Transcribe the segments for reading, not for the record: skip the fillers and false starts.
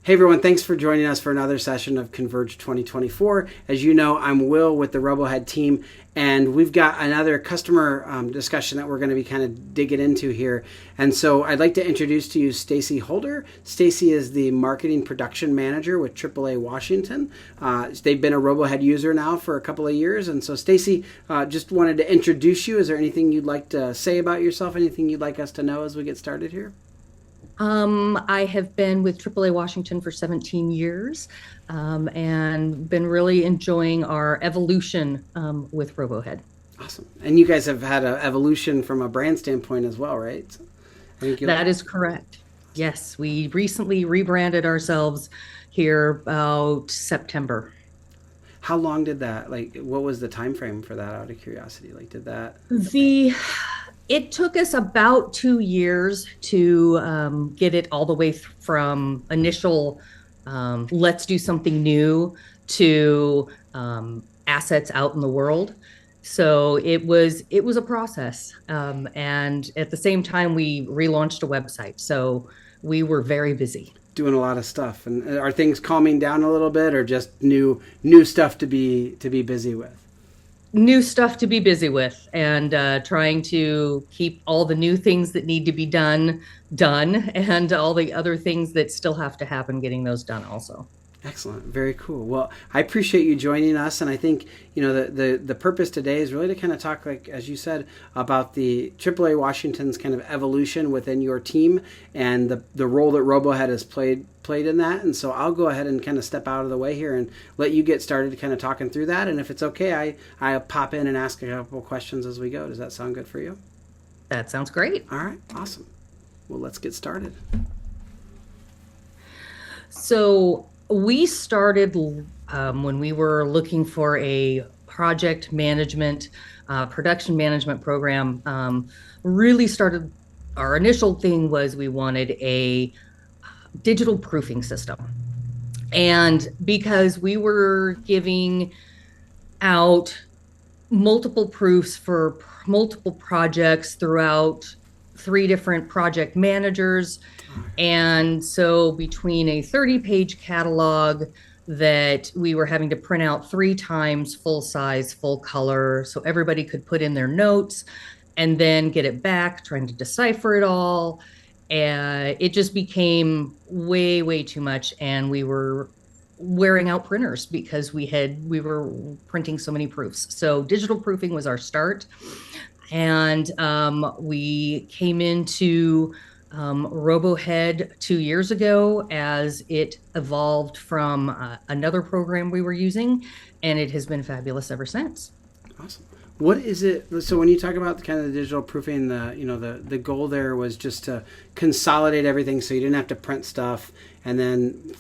Hey everyone, thanks for joining us for another session of Converge 2024. As you know, I'm Will with the RoboHead team, and we've got another customer discussion that we're going to be kind of digging into here. And so I'd like to introduce to you Stacy Holder. Stacy is the marketing production manager with AAA-Washington. They've been a RoboHead user now for a couple of years. And so Stacy, just wanted to introduce you. Is there anything you'd like to say about yourself? Anything you'd like us to know as we get started here? I have been with AAA-Washington for 17 years and been really enjoying our evolution with RoboHead. Awesome. And you guys have had an evolution from a brand standpoint as well, right? That is correct. Yes, we recently rebranded ourselves here about September. How long did that, what was the time frame for that, out of curiosity? It took us about 2 years to get it all the way from initial let's do something new to assets out in the world. So it was a process. And at the same time, we relaunched a website. So we were very busy. Doing a lot of stuff. And are things calming down a little bit, or just new stuff to be busy with? New stuff to be busy with, and trying to keep all the new things that need to be done, and all the other things that still have to happen, getting those done also. Excellent. Very cool. Well, I appreciate you joining us. And I think, the purpose today is really to kind of talk, as you said, about the AAA-Washington's kind of evolution within your team and the role that RoboHead has played in that. And so I'll go ahead and kind of step out of the way here and let you get started kind of talking through that. And if it's okay, I pop in and ask a couple of questions as we go. Does that sound good for you? That sounds great. All right. Awesome. Well, let's get started. So we started when we were looking for a project management, production management program. Really started, our initial thing was we wanted a digital proofing system. And because we were giving out multiple proofs for multiple projects throughout 3 different project managers. And so between a 30-page catalog that we were having to print out 3 times, full size, full color, so everybody could put in their notes and then get it back, trying to decipher it all. And it just became way, way too much. And we were wearing out printers because we were printing so many proofs. So digital proofing was our start. And we came into RoboHead 2 years ago as it evolved from another program we were using, and it has been fabulous ever since. Awesome. What is it? So when you talk about the kind of the digital proofing, the goal there was just to consolidate everything so you didn't have to print stuff, and then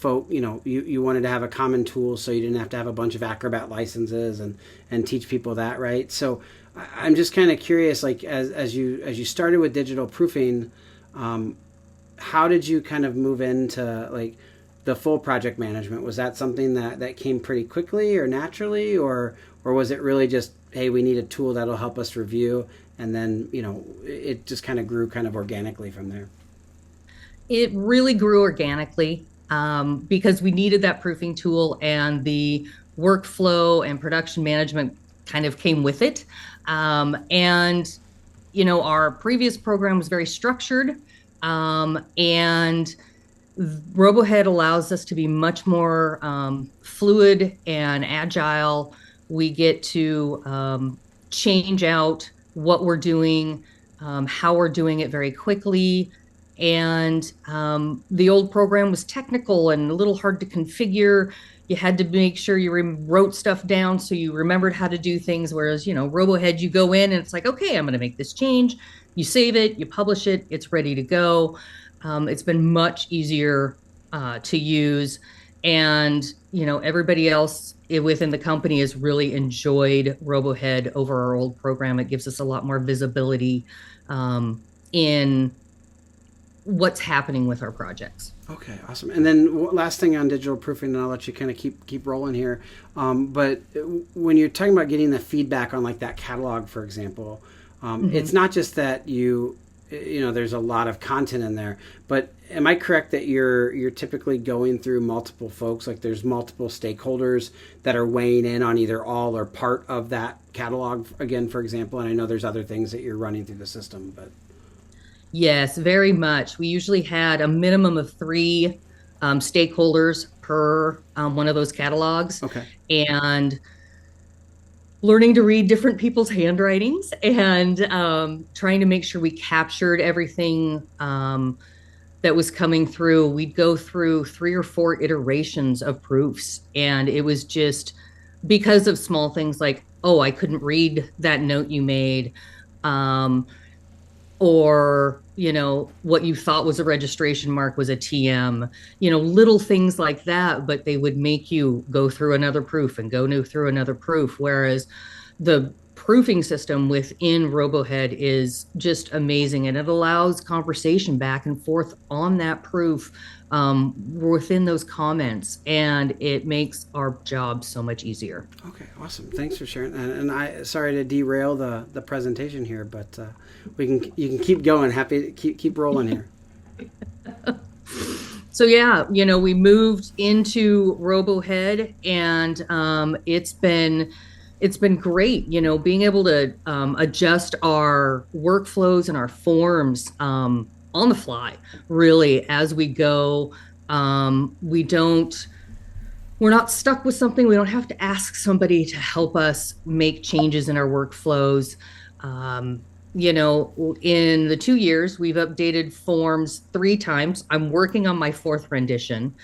you wanted to have a common tool so you didn't have to have a bunch of Acrobat licenses and teach people that, right? So I'm just kind of curious, as you started with digital proofing, how did you kind of move into the full project management? Was that something that came pretty quickly or naturally, or was it really just, hey, we need a tool that'll help us review, and then it just kind of grew kind of organically from there? It really grew organically because we needed that proofing tool, and the workflow and production management kind of came with it. And our previous program was very structured, and RoboHead allows us to be much more fluid and agile. We get to change out what we're doing, how we're doing it very quickly. And the old program was technical and a little hard to configure. You had to make sure you wrote stuff down so you remembered how to do things. Whereas, RoboHead, you go in and it's like, okay, I'm going to make this change. You save it, you publish it, it's ready to go. It's been much easier to use. And, everybody else within the company has really enjoyed RoboHead over our old program. It gives us a lot more visibility in what's happening with our projects. Okay, awesome. And then last thing on digital proofing, and I'll let you kind of keep rolling here. But when you're talking about getting the feedback on that catalog, for example, it's not just that there's a lot of content in there. But am I correct that you're typically going through multiple folks? Like there's multiple stakeholders that are weighing in on either all or part of that catalog, again, for example? And I know there's other things that you're running through the system, but... Yes, very much. We usually had a minimum of three stakeholders per one of those catalogs. Okay. And learning to read different people's handwritings and trying to make sure we captured everything that was coming through. We'd go through 3 or 4 iterations of proofs. And it was just because of small things like, oh, I couldn't read that note you made. Or, what you thought was a registration mark was a TM, little things like that, but they would make you go through another proof and go through another proof. Whereas the proofing system within RoboHead is just amazing, and it allows conversation back and forth on that proof within those comments, and it makes our job so much easier. Okay, awesome. Thanks for sharing. And I sorry to derail the presentation here, but you can keep going. Happy to keep rolling here. So yeah, we moved into RoboHead, and it's been great. Being able to adjust our workflows and our forms on the fly, really, as we go. We're not stuck with something. We don't have to ask somebody to help us make changes in our workflows. In the 2 years, we've updated forms 3 times. I'm working on my 4th rendition.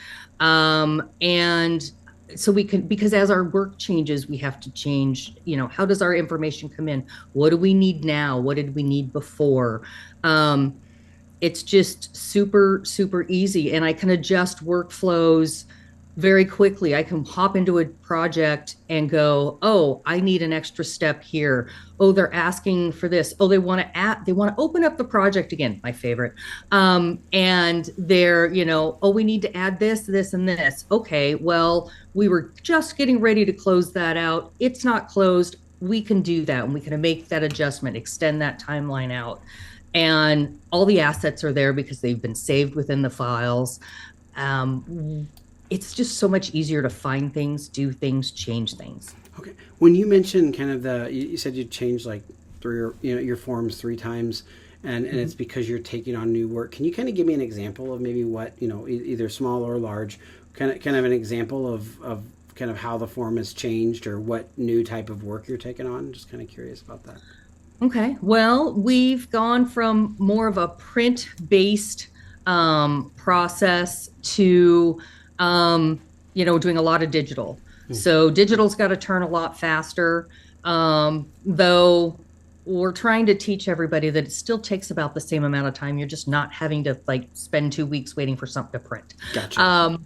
And so we can, because as our work changes, we have to change, how does our information come in? What do we need now? What did we need before? It's just super, super easy. And I can adjust workflows very quickly. I can hop into a project and go, oh, I need an extra step here. Oh, they're asking for this. Oh, they want to open up the project again, my favorite. And they're, oh, we need to add this, this, and this. Okay, well, we were just getting ready to close that out. It's not closed. We can do that, and we can make that adjustment, extend that timeline out. And all the assets are there because they've been saved within the files. It's just so much easier to find things, do things, change things. Okay. When you mentioned kind of you said you changed like your forms 3 times, and it's because you're taking on new work. Can you kind of give me an example of maybe what, either small or large, kind of an example of kind of how the form has changed or what new type of work you're taking on? Just kind of curious about that. Okay. Well, we've gone from more of a print-based process to doing a lot of digital. So digital's got to turn a lot faster, though we're trying to teach everybody that it still takes about the same amount of time. You're just not having to spend 2 weeks waiting for something to print. Gotcha.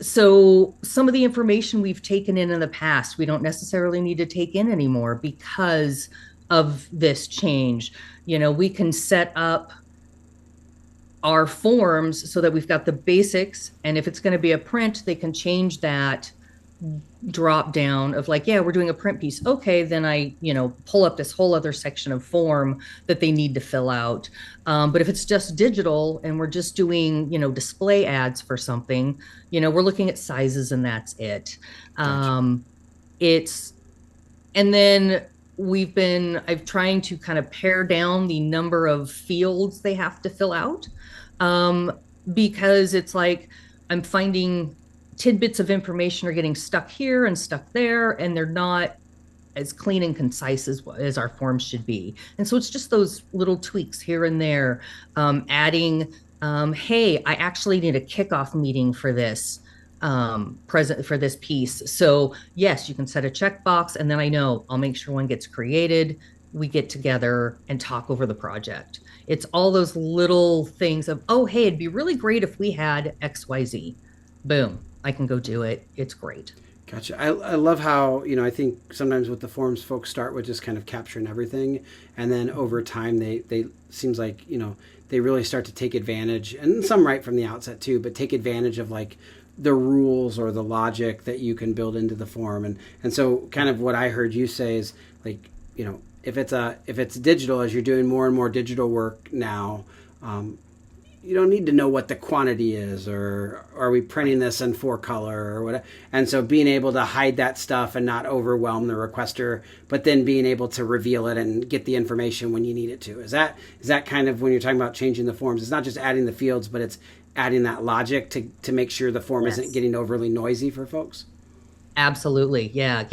So some of the information we've taken in the past, we don't necessarily need to take in anymore because of this change. We can set up our forms so that we've got the basics, and if it's going to be a print, they can change that drop down of we're doing a print piece. Okay, then I pull up this whole other section of form that they need to fill out. But if it's just digital and we're just doing display ads for something, we're looking at sizes and that's it. Gotcha. And then I'm trying to kind of pare down the number of fields they have to fill out, because it's I'm finding tidbits of information are getting stuck here and stuck there, and they're not as clean and concise as our forms should be. And so it's just those little tweaks here and there, adding, hey, I actually need a kickoff meeting for this for this piece. So yes, you can set a checkbox, and then I'll make sure one gets created. We get together and talk over the project. It's all those little things of, oh, hey, it'd be really great if we had XYZ. Boom. I can go do it. It's great. Gotcha. I love how, I think sometimes with the forums, folks start with just kind of capturing everything. And then over time, they seems like, they really start to take advantage, and some right from the outset too, but take advantage of the rules or the logic that you can build into the form. And so kind of what I heard you say is if it's digital, as you're doing more and more digital work now, you don't need to know what the quantity is, or are we printing this in 4-color or whatever. And so being able to hide that stuff and not overwhelm the requester, but then being able to reveal it and get the information when you need it to. Is that kind of when you're talking about changing the forms? It's not just adding the fields, but it's adding that logic to make sure the form isn't getting overly noisy for folks? Absolutely. Yeah.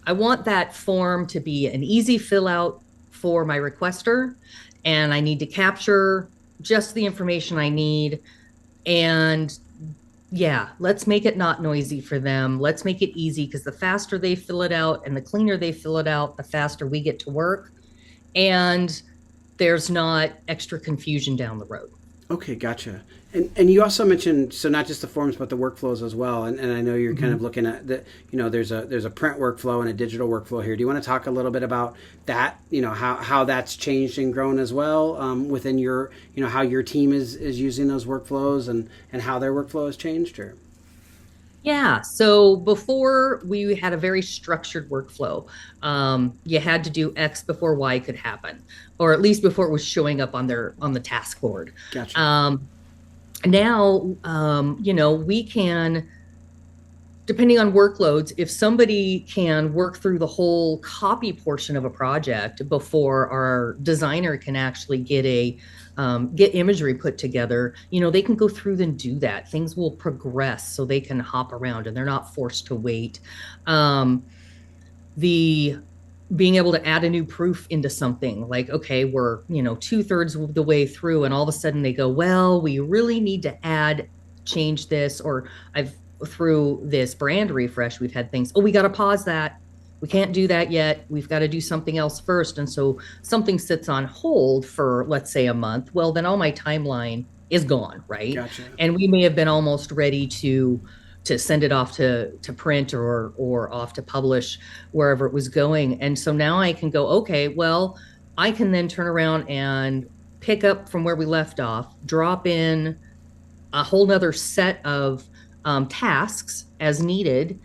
I want that form to be an easy fill out for my requester, and I need to capture just the information I need. And yeah, let's make it not noisy for them. Let's make it easy, because the faster they fill it out and the cleaner they fill it out, the faster we get to work. And there's not extra confusion down the road. Okay, gotcha. And you also mentioned, so not just the forms but the workflows as well. And I know you're kind of looking at the, there's a print workflow and a digital workflow here. Do you want to talk a little bit about that? How that's changed and grown as well within your, how your team is using those workflows, and how their workflow has changed? Or Yeah. So before, we had a very structured workflow. You had to do X before Y could happen, or at least before it was showing up on the task board. Gotcha. Now, we can, depending on workloads, if somebody can work through the whole copy portion of a project before our designer can actually get imagery put together, they can go through and do that. Things will progress so they can hop around and they're not forced to wait. The being able to add a new proof into something, like, okay, we're 2/3 of the way through, and all of a sudden they go, well, we really need to change this, or through this brand refresh, we've had things, we got to pause that. We can't do that yet. We've got to do something else first. And so something sits on hold for, let's say, a month. Well, then all my timeline is gone, right? Gotcha. And we may have been almost ready to send it off to print or off to publish wherever it was going. And so now I can go, okay, well, I can then turn around and pick up from where we left off, drop in a whole nother set of tasks as needed,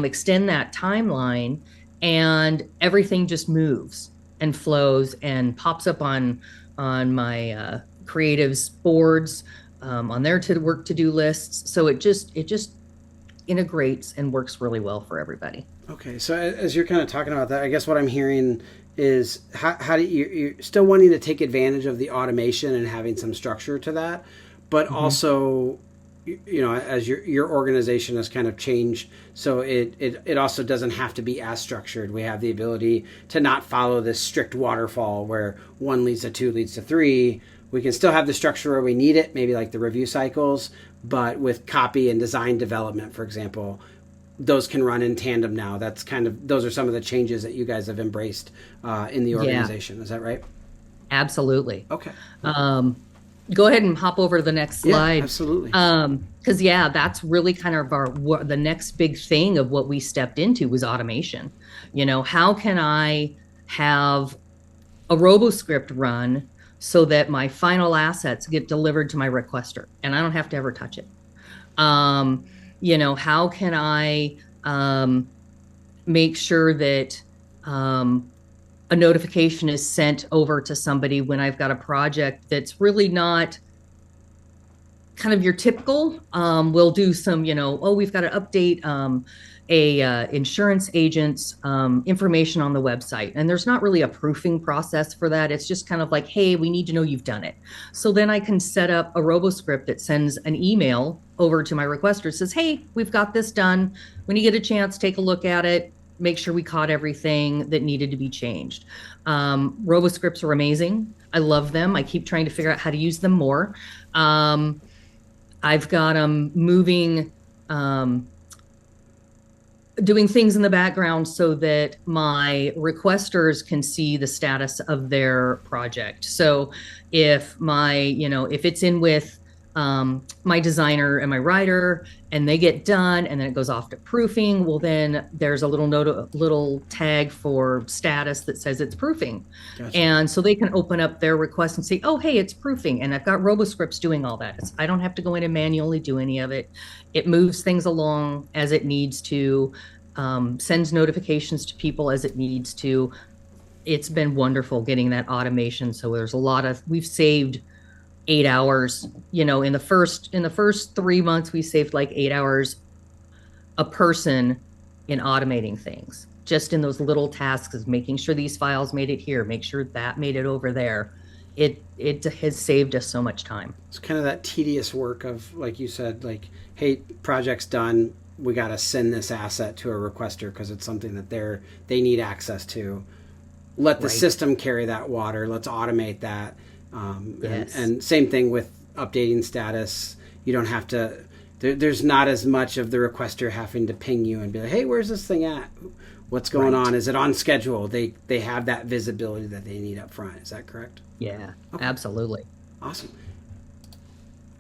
extend that timeline, and everything just moves and flows and pops up on my creatives boards, on their to-do lists. So it just integrates and works really well for everybody. Okay, so as you're kind of talking about that, I guess what I'm hearing is how do you're still wanting to take advantage of the automation and having some structure to that, but also, as your organization has kind of changed, so it also doesn't have to be as structured. We have the ability to not follow this strict waterfall where 1 leads to 2 leads to 3. We can still have the structure where we need it, maybe like the review cycles, but with copy and design development, for example, those can run in tandem now. Those are some of the changes that you guys have embraced in the organization. Yeah. Is that right? Absolutely. Okay. Go ahead and hop over to the next slide. Yeah, absolutely. Because that's really kind of the next big thing of what we stepped into was automation. How can I have a RoboScript run so that my final assets get delivered to my requester and I don't have to ever touch it? How can I make sure that a notification is sent over to somebody when I've got a project that's really not kind of your typical? We'll do some, we've got to update insurance agent's information on the website. And there's not really a proofing process for that. It's just kind of like, hey, we need to know you've done it. So then I can set up a RoboScript that sends an email over to my requester. It says, hey, we've got this done. When you get a chance, take a look at it. Make sure we caught everything that needed to be changed. RoboScripts are amazing. I love them. I keep trying to figure out how to use them more. I've got them moving, doing things in the background so that my requesters can see the status of their project. So if if it's in with my designer and my writer and they get done and then it goes off to proofing, well, then there's a little tag for status that says it's proofing. Gotcha. And so they can open up their request and say, oh, hey, it's proofing. And I've got RoboScripts doing all that. I don't have to go in and manually do any of it. It moves things along as it needs to. sends notifications to people as it needs to. It's been wonderful getting that automation. So there's a lot of, we've saved 8 hours, in the first 3 months, we saved like 8 hours a person in automating things, just in those little tasks of making sure these files made it here, make sure that made it over there. It has saved us so much time. It's kind of that tedious work of, like you said, like, hey, project's done. We got to send this asset to a requester because it's something that they need access to. Let the system carry that water. Let's automate that. Yes. And same thing with updating status. You don't have to. There's not as much of the requester having to ping you and be like, "Hey, where's this thing at? What's going on? Is it on schedule?" They have that visibility that they need up front. Is that correct? Yeah, absolutely. Awesome.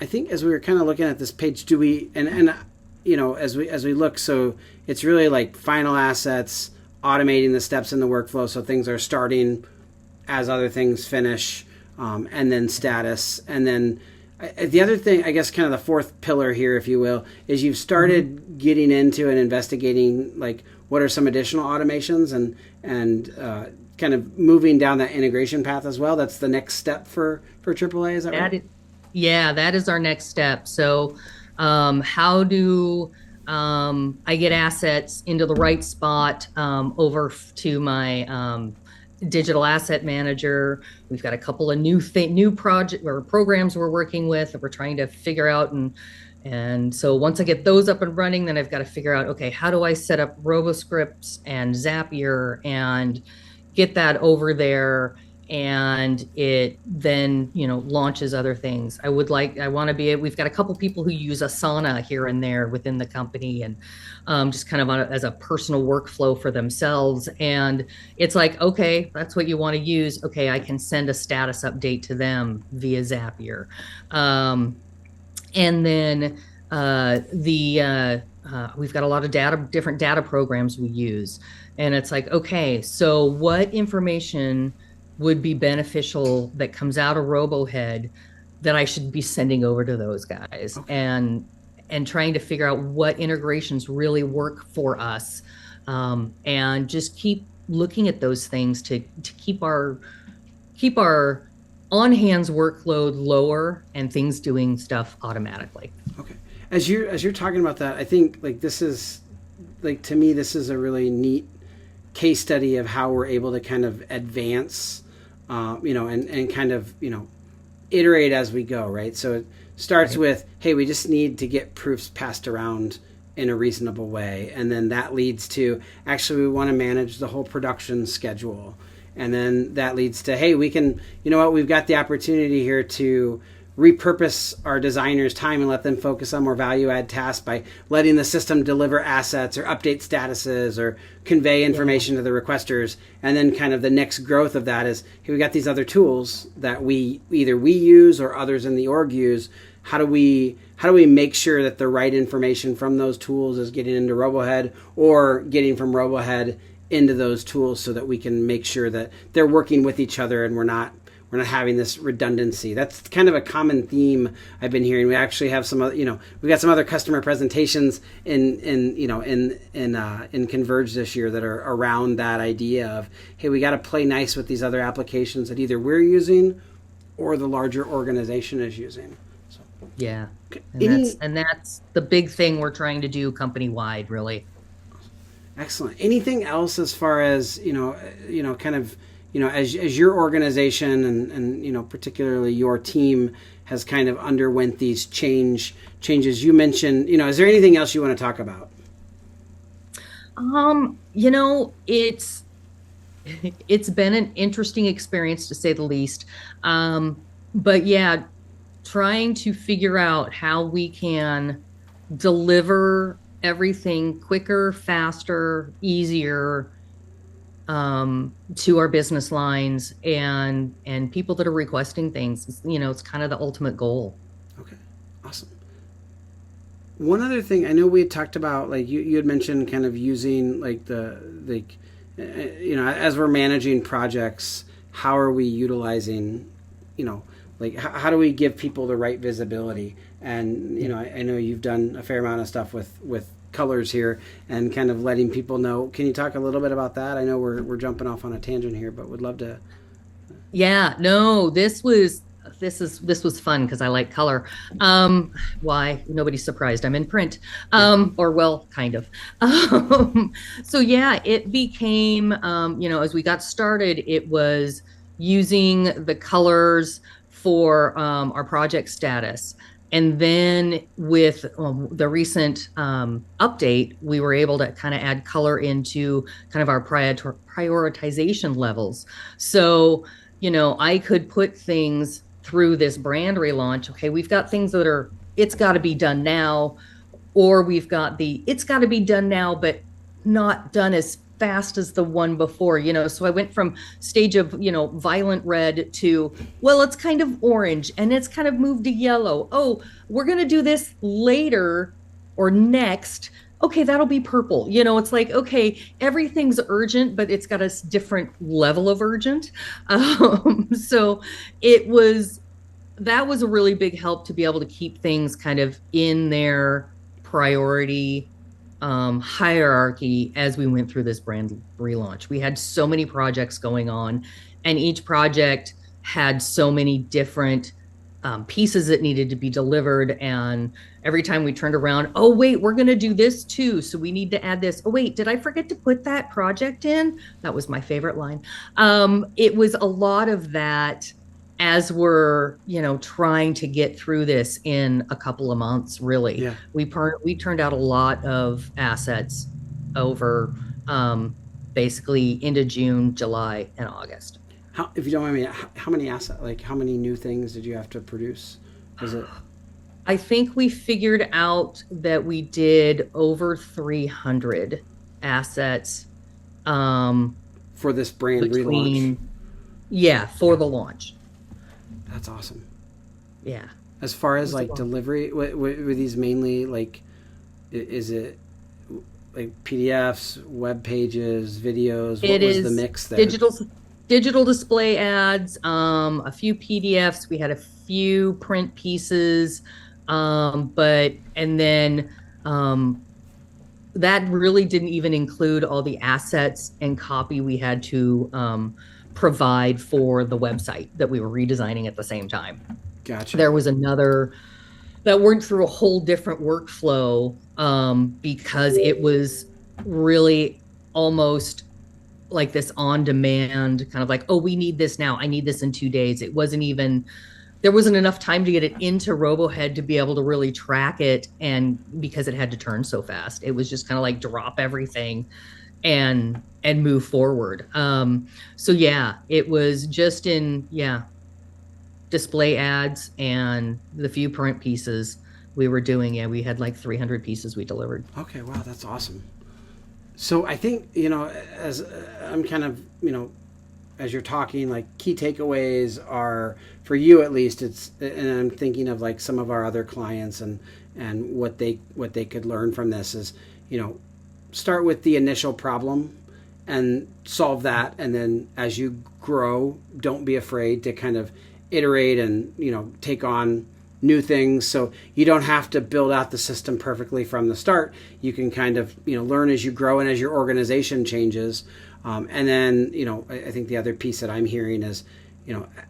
I think as we were kind of looking at this page, do we and as we look, so it's really like final assets, automating the steps in the workflow, so things are starting as other things finish, and then status, and then the other thing, I guess, kind of the fourth pillar here, if you will, is you've started getting into and investigating like what are some additional automations and kind of moving down that integration path as well. That's the next step for AAA. Is that right? Yeah, that is our next step. So, how do I get assets into the right spot over to my digital asset manager? We've got a couple of new project or programs we're working with that we're trying to figure out, and so once I get those up and running, then I've got to figure out, okay, how do I set up RoboScripts and Zapier and get that over there, and it then launches other things. We've got a couple people who use Asana here and there within the company, and just kind of as a personal workflow for themselves. And it's like, okay, that's what you want to use. Okay, I can send a status update to them via Zapier. And then we've got a lot of different data programs we use. And it's like, okay, so what information would be beneficial that comes out of RoboHead that I should be sending over to those guys, and trying to figure out what integrations really work for us, and just keep looking at those things to keep our on hands workload lower and things doing stuff automatically. Okay. As you're talking about that, I think like this is like, to me, this is a really neat case study of how we're able to kind of advance, and kind of, iterate as we go, right? So it starts with, hey, we just need to get proofs passed around in a reasonable way. And then that leads to, actually, we want to manage the whole production schedule. And then that leads to, hey, we can, we've got the opportunity here to repurpose our designers' time and let them focus on more value-add tasks by letting the system deliver assets or update statuses or convey information to the requesters. And then kind of the next growth of that is, hey, we got these other tools that we use or others in the org use. How do we make sure that the right information from those tools is getting into RoboHead or getting from RoboHead into those tools, so that we can make sure that they're working with each other and we're not having this redundancy. That's kind of a common theme I've been hearing. We actually have some other, we've got some other customer presentations in Converge this year that are around that idea of, hey, we got to play nice with these other applications that either we're using or the larger organization is using. So, yeah, and that's the big thing we're trying to do company wide, really. Excellent. Anything else as far as kind of, as your organization and particularly your team has kind of underwent these changes you mentioned, is there anything else you want to talk about? It's been an interesting experience, to say the least. But yeah, trying to figure out how we can deliver everything quicker, faster, easier, to our business lines and people that are requesting things. It's kind of the ultimate goal. Okay, awesome. One other thing, I know we had talked about, like you had mentioned kind of using like as we're managing projects, how are we utilizing, like how do we give people the right visibility? And I know you've done a fair amount of stuff with colors here and kind of letting people know. Can you talk a little bit about that? I know we're jumping off on a tangent here, but would love to. Yeah, no, this was fun because I like color. Why? Nobody's surprised. I'm in print. Or well, kind of. So yeah, it became as we got started, it was using the colors for our project status. And then with the recent update, we were able to kind of add color into kind of our prioritization levels. So, I could put things through this brand relaunch. Okay, we've got things that are, it's got to be done now, or we've got it's got to be done now, but not done as fast as the one before. So I went from stage of violent red to, well, it's kind of orange and it's kind of moved to yellow. Oh, we're going to do this later or next. Okay, that'll be purple. It's like, okay, everything's urgent, but it's got a different level of urgent. So that was a really big help to be able to keep things kind of in their priority hierarchy as we went through this brand relaunch. We had so many projects going on, and each project had so many different pieces that needed to be delivered. And every time we turned around, oh, wait, we're going to do this too. So we need to add this. Oh, wait, did I forget to put that project in? That was my favorite line. It was a lot of that as we're, trying to get through this in a couple of months, really. Yeah. We turned out a lot of assets over basically into June, July, and August. If you don't mind me, how many how many new things did you have to produce? Was it? I think we figured out that we did over 300 assets For this brand relaunch? Yeah, for the launch. That's awesome. Yeah. As far as delivery, were these mainly is it like PDFs, web pages, videos? What was the mix there? Digital display ads, a few PDFs. We had a few print pieces, that really didn't even include all the assets and copy we had to provide for the website that we were redesigning at the same time. Gotcha. There was another that went through a whole different workflow because it was really almost like this on-demand kind of like, oh, we need this now. I need this in 2 days. There wasn't enough time to get it into RoboHead to be able to really track it, and because it had to turn so fast, it was just kind of like drop everything and move forward. So yeah, it was just display ads and the few print pieces we were doing. Yeah, we had like 300 pieces we delivered. Okay, wow, that's awesome. So I think, as I'm kind of, as you're talking, like key takeaways are, for you at least, and I'm thinking of like some of our other clients and what they could learn from this is, start with the initial problem and solve that. And then as you grow, don't be afraid to kind of iterate and, take on new things. So you don't have to build out the system perfectly from the start. You can kind of, learn as you grow and as your organization changes. And then, I think the other piece that I'm hearing is,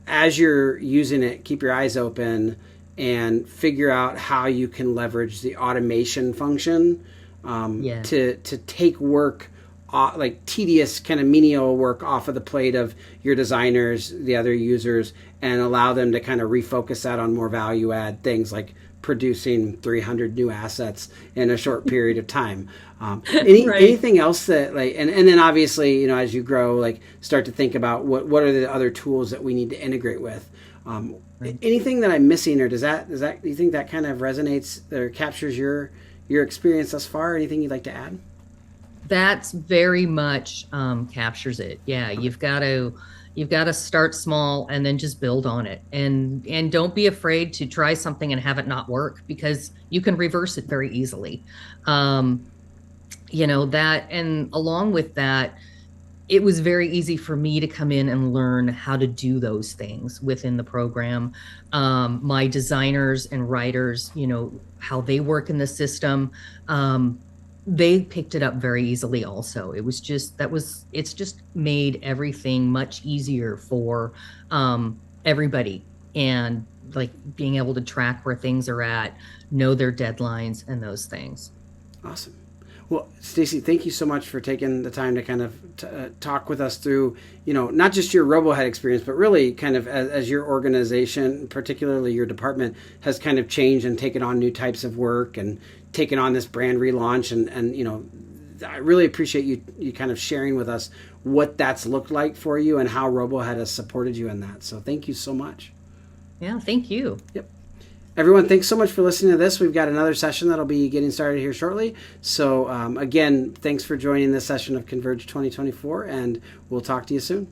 as you're using it, keep your eyes open and figure out how you can leverage the automation function to take work, like tedious kind of menial work off of the plate of your designers, the other users, and allow them to kind of refocus that on more value add things like producing 300 new assets in a short period of time. Anything else that and then obviously, as you grow, start to think about what are the other tools that we need to integrate with. Anything that I'm missing, or do you think that kind of resonates or captures your experience thus far? Anything you'd like to add? That's very much captures it. Yeah, you've got to start small and then just build on it, and don't be afraid to try something and have it not work, because you can reverse it very easily. That, and along with that, it was very easy for me to come in and learn how to do those things within the program. My designers and writers, how they work in the system. they picked it up very easily also. It's just made everything much easier for everybody, and like being able to track where things are at, know their deadlines and those things. Awesome. Well, Stacy, thank you so much for taking the time to kind of talk with us through, not just your RoboHead experience, but really kind of as your organization, particularly your department, has kind of changed and taken on new types of work and taken on this brand relaunch. And I really appreciate you kind of sharing with us what that's looked like for you and how RoboHead has supported you in that. So thank you so much. Yeah, thank you. Yep. Everyone, thanks so much for listening to this. We've got another session that'll be getting started here shortly. So again, thanks for joining this session of Converge 2024, and we'll talk to you soon.